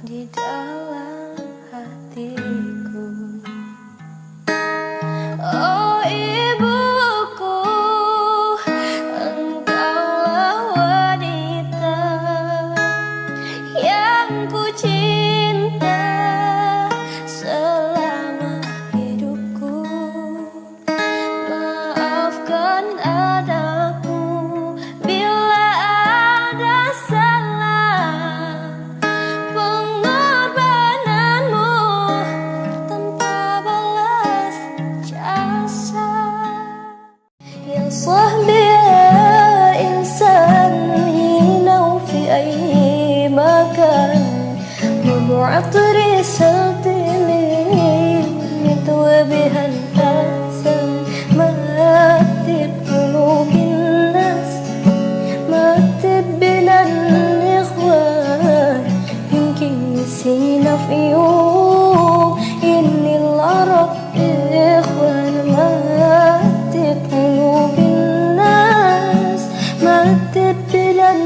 di dalam hatiku. Oh ibuku, engkaulah wanita yang ku cinta selama hidupku. Maafkan anakku bila ada salah, pengorbananmu tanpa balas jasa. Ya sahbi ya insan hina fi ayyi makan, membuat risalati min tawbihan hasan, matib qulubin nas, matib binan ikhwan, yumkin nisina fi yawm innil arab ikhwan, matib qulubin nas, matib binan